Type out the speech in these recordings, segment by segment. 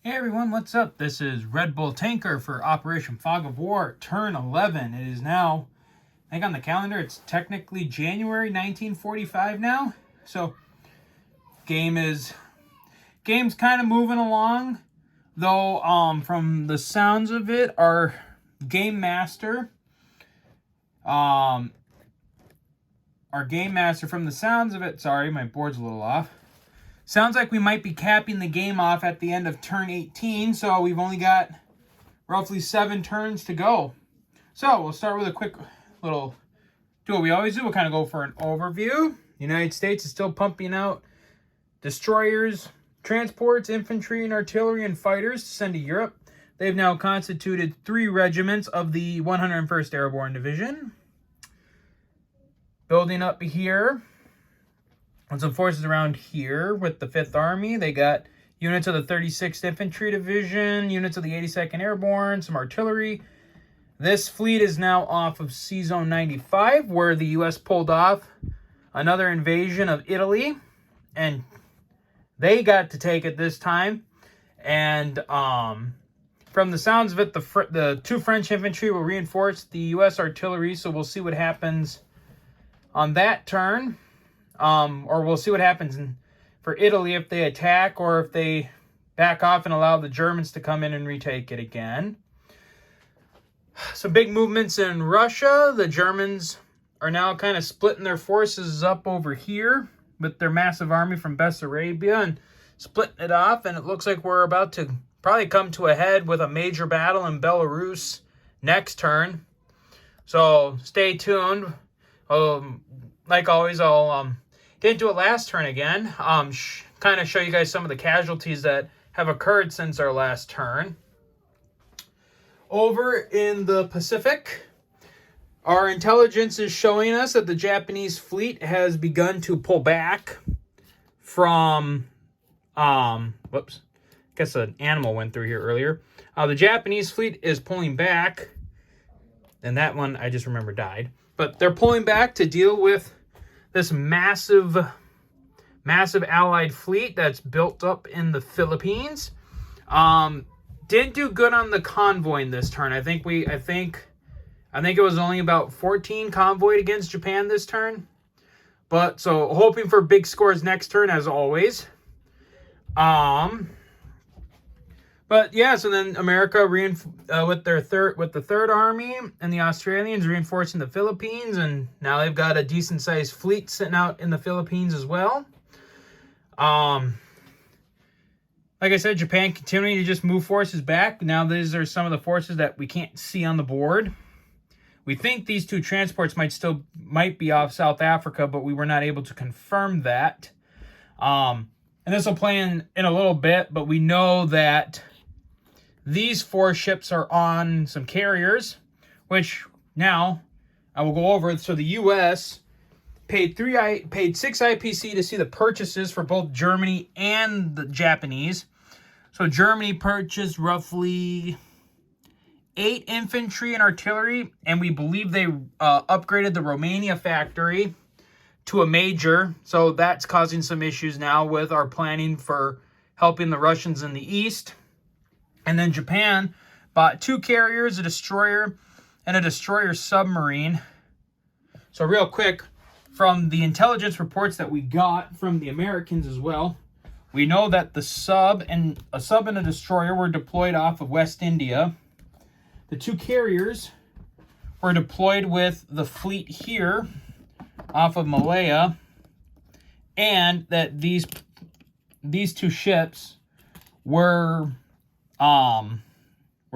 Hey everyone, what's up? This is Red Bull Tanker for Operation Fog of War, turn 11. It is now, I think on the calendar, it's technically January 1945 now. So, game's kind of moving along. Though, from the sounds of it, our game master, from the sounds of it, sorry, my board's a little off. Sounds like we might be capping the game off at the end of turn 18, so we've only got roughly 7 turns to go. So we'll start with a quick little, do what we always do. We'll kind of go for an overview. The United States is still pumping out destroyers, transports, infantry, and artillery and fighters to send to Europe. They've now constituted 3 regiments of the 101st Airborne Division. Building up here. And some forces around here with the 5th Army. They got units of the 36th Infantry Division, units of the 82nd Airborne, some artillery. This fleet is now off of C-Zone 95, where the U.S. pulled off another invasion of Italy. And they got to take it this time. And from the sounds of it, the 2 French infantry will reinforce the U.S. artillery, so we'll see what happens on that turn. Or we'll see what happens for Italy if they attack or if they back off and allow the Germans to come in and retake it again. Some big movements in Russia. The Germans are now kind of splitting their forces up over here with their massive army from Bessarabia and splitting it off. And it looks like we're about to probably come to a head with a major battle in Belarus next turn. So stay tuned. Like always, I'll didn't do it last turn again. Kind of show you guys some of the casualties that have occurred since our last turn. Over in the Pacific, our intelligence is showing us that the Japanese fleet has begun to pull back from, whoops, I guess an animal went through here earlier. The Japanese fleet is pulling back, and that one I just remember died. But they're pulling back to deal with this massive allied fleet that's built up in the Philippines. Didn't do good on the convoy in this turn. I think it was only about 14 convoyed against Japan this turn. But so hoping for big scores next turn as always. But yeah, so then America with the 3rd Army and the Australians reinforcing the Philippines, and now they've got a decent sized fleet sitting out in the Philippines as well. Like I said, Japan continuing to just move forces back. Now these are some of the forces that we can't see on the board. We think these 2 transports might be off South Africa, but we were not able to confirm that. And this will play in a little bit, but we know that these 4 ships are on some carriers, which now I will go over. So the U.S. paid 6 IPC to see the purchases for both Germany and the Japanese. So Germany purchased roughly 8 infantry and artillery, and we believe they upgraded the Romania factory to a major. So that's causing some issues now with our planning for helping the Russians in the east. And then Japan bought 2 carriers, a destroyer, and a destroyer submarine. So real quick, from the intelligence reports that we got from the Americans as well, we know that the sub and a destroyer were deployed off of West India. The 2 carriers were deployed with the fleet here off of Malaya, and that these 2 ships were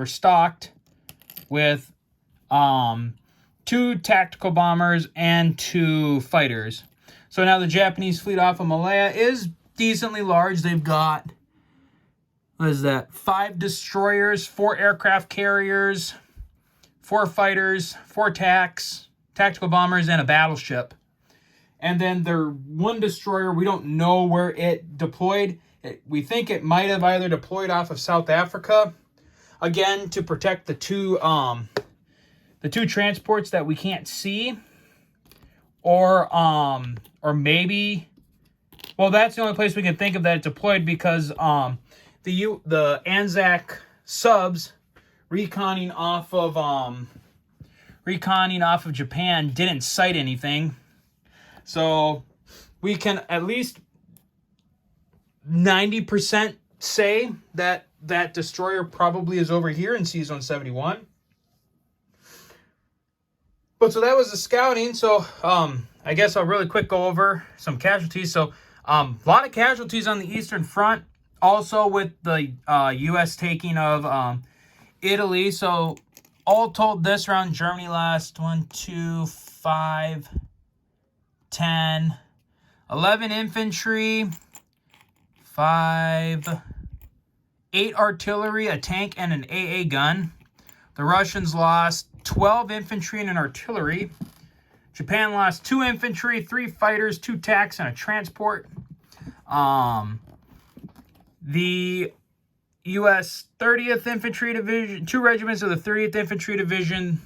stocked with 2 tactical bombers and 2 fighters. So now the Japanese fleet off of Malaya is decently large. They've got, 5 destroyers, 4 aircraft carriers, 4 fighters, 4 tactical bombers, and a battleship. And then their 1 destroyer, we don't know where it deployed. We think it might have either deployed off of South Africa, again, to protect the two transports that we can't see, or maybe, well, that's the only place we can think of that it deployed, because the Anzac subs reconning off of Japan didn't sight anything. So we can at least 90% say that that destroyer probably is over here in C-Zone 71. But so that was the scouting. So I guess I'll really quick go over some casualties. So a lot of casualties on the Eastern Front. Also with the U.S. taking of Italy. So all told, this round, Germany lost 1, 2, 5, 10, 11 infantry, 5, 8 artillery, a tank, and an AA gun. The Russians lost 12 infantry and an artillery. Japan lost 2 infantry, 3 fighters, 2 tanks, and a transport. The U.S. 30th Infantry Division, 2 regiments of the 30th Infantry Division,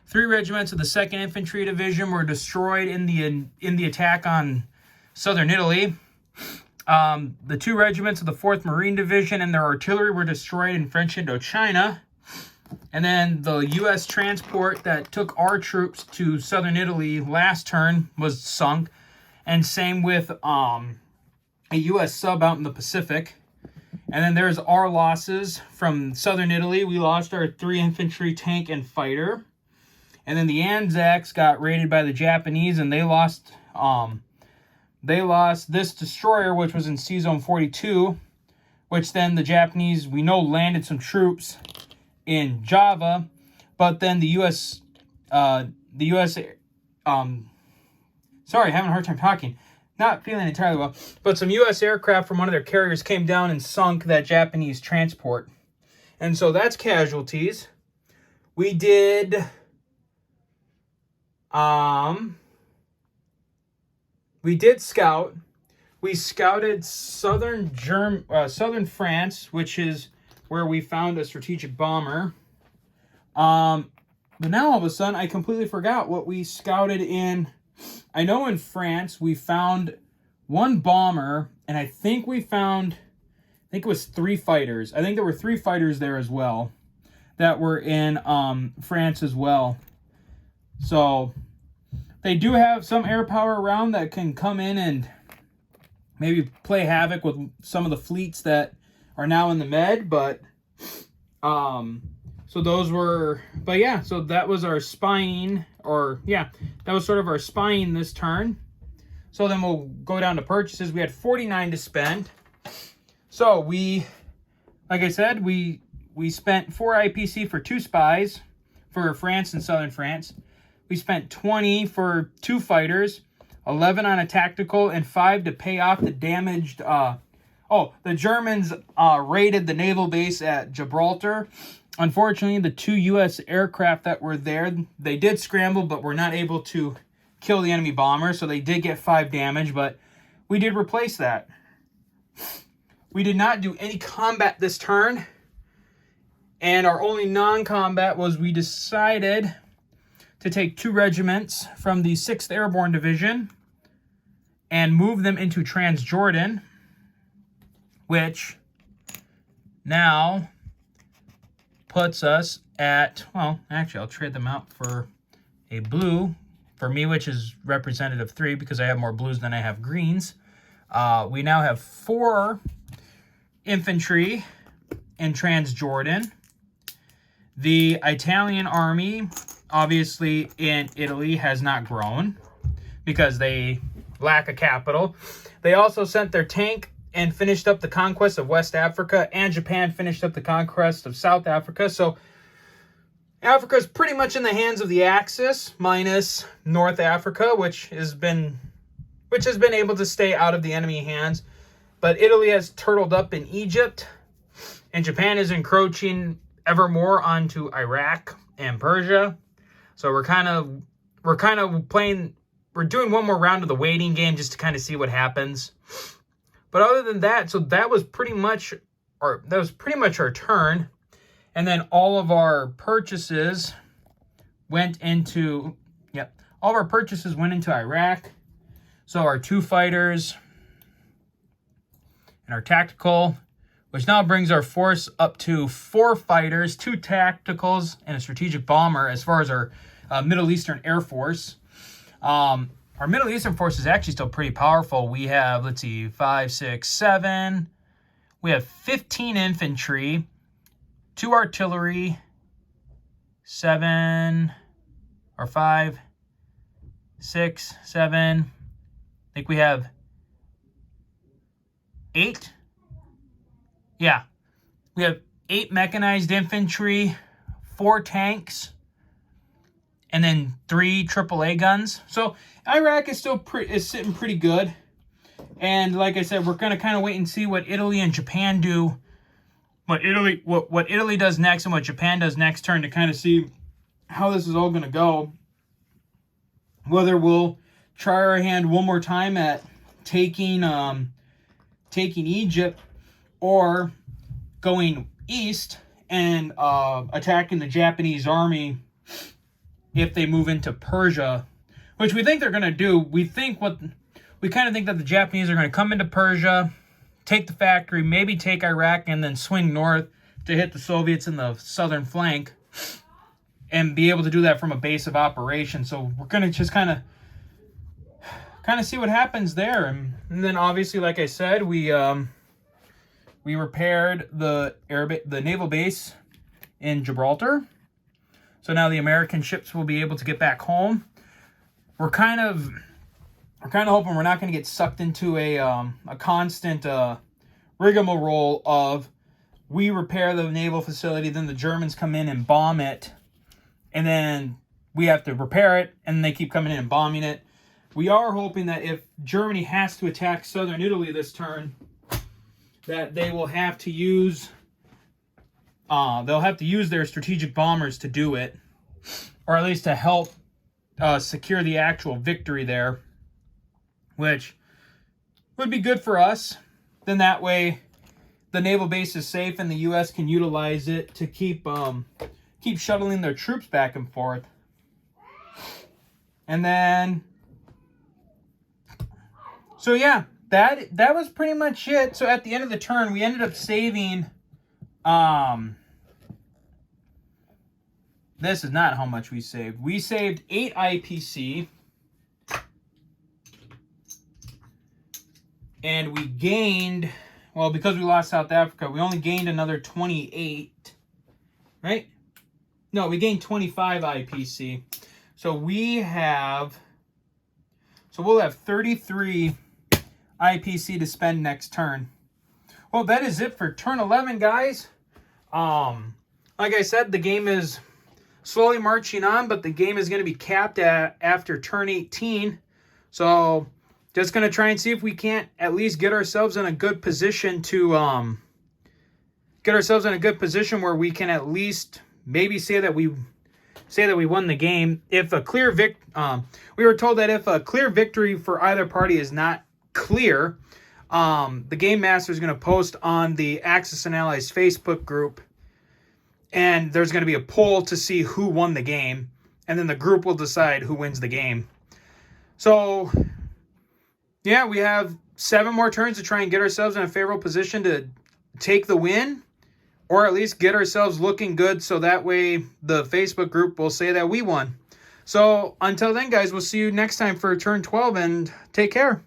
3 regiments of the 2nd Infantry Division were destroyed in the attack on southern Italy. The 2 regiments of the 4th Marine Division and their artillery were destroyed in French Indochina. And then the U.S. transport that took our troops to southern Italy last turn was sunk. And same with a U.S. sub out in the Pacific. And then there's our losses from southern Italy. We lost our 3 infantry, tank, and fighter. And then the Anzacs got raided by the Japanese, and they lost this destroyer, which was in C-Zone 42, which then the Japanese, we know, landed some troops in Java. But then sorry, having a hard time talking. Not feeling entirely well, but some U.S. aircraft from one of their carriers came down and sunk that Japanese transport. And so that's casualties. We did scout. We scouted southern France, which is where we found a strategic bomber. But now all of a sudden I completely forgot what we scouted in. I know in France we found 1 bomber, and I think it was 3 fighters. I think there were 3 fighters there as well that were in France as well. So they do have some air power around that can come in and maybe play havoc with some of the fleets that are now in the Med, but so those were, but yeah, so that was our spying, that was sort of our spying this turn. So then we'll go down to purchases. We had 49 to spend. So like I said, we spent 4 IPC for 2 spies for France and southern France. We spent 20 for 2 fighters, 11 on a tactical, and 5 to pay off the damaged, the Germans raided the naval base at Gibraltar. Unfortunately, the 2 U.S. aircraft that were there, they did scramble, but were not able to kill the enemy bomber, so they did get 5 damage, but we did replace that. We did not do any combat this turn, and our only non-combat was we decided to take 2 regiments from the 6th Airborne Division and move them into Transjordan, which now puts us at, well, actually, I'll trade them out for a blue for me, which is representative 3 because I have more blues than I have greens. We now have 4 infantry in Transjordan. The Italian army, obviously, in Italy has not grown because they lack a capital. They also sent their tank and finished up the conquest of West Africa, and Japan finished up the conquest of South Africa. So Africa is pretty much in the hands of the Axis, minus North Africa, which has been able to stay out of the enemy hands. But Italy has turtled up in Egypt, and Japan is encroaching ever more onto Iraq and Persia. So we're doing one more round of the waiting game just to kind of see what happens. But other than that, so that was pretty much our turn. And then all of our purchases went into Iraq. So our 2 fighters and our tactical which now brings our force up to 4 fighters, 2 tacticals, and a strategic bomber as far as our Middle Eastern Air Force. Our Middle Eastern force is actually still pretty powerful. We have, let's see, 5, 6, 7. We have 15 infantry, 2 artillery, 7 or 5, 6, 7. I think we have 8. Yeah. We have 8 mechanized infantry, 4 tanks, and then 3 AAA guns. So Iraq is still sitting pretty good. And like I said, we're going to kind of wait and see what Italy and Japan do. What Italy does next and what Japan does next turn, to kind of see how this is all going to go. Whether we'll try our hand one more time at taking Egypt, or going east and attacking the Japanese army if they move into Persia, which we think they're going to do. We kind of think that the Japanese are going to come into Persia, take the factory, maybe take Iraq, and then swing north to hit the Soviets in the southern flank, and be able to do that from a base of operations. So we're going to just kind of see what happens there. And then obviously, like I said, we repaired the naval base in Gibraltar. So now the American ships will be able to get back home. We're kind of hoping we're not going to get sucked into a constant rigmarole of, we repair the naval facility, then the Germans come in and bomb it, and then we have to repair it, and they keep coming in and bombing it. We are hoping that if Germany has to attack southern Italy this turn, that they will have to use their strategic bombers to do it, or at least to help secure the actual victory there, which would be good for us. Then that way the naval base is safe and the U.S. can utilize it to keep shuttling their troops back and forth. And then, so yeah, that was pretty much it. So at the end of the turn, we ended up saving, this is not how much we saved. We saved 8 IPC. And we gained, well, because we lost South Africa, we only gained another 28, right? No, we gained 25 IPC. So we'll have 33 IPC to spend next turn. Well, that is it for turn 11, guys. Like I said, the game is slowly marching on, but the game is going to be capped after turn 18. So just going to try and see if we can't at least get ourselves in a good position to where we can at least maybe say that we won the game. If a clear we were told that if a clear victory for either party is not clear, the Game Master is going to post on the Axis and Allies Facebook group, and there's going to be a poll to see who won the game, and then the group will decide who wins the game. So yeah, we have 7 more turns to try and get ourselves in a favorable position to take the win, or at least get ourselves looking good, so that way the Facebook group will say that we won. So until then, guys, we'll see you next time for turn 12, and take care.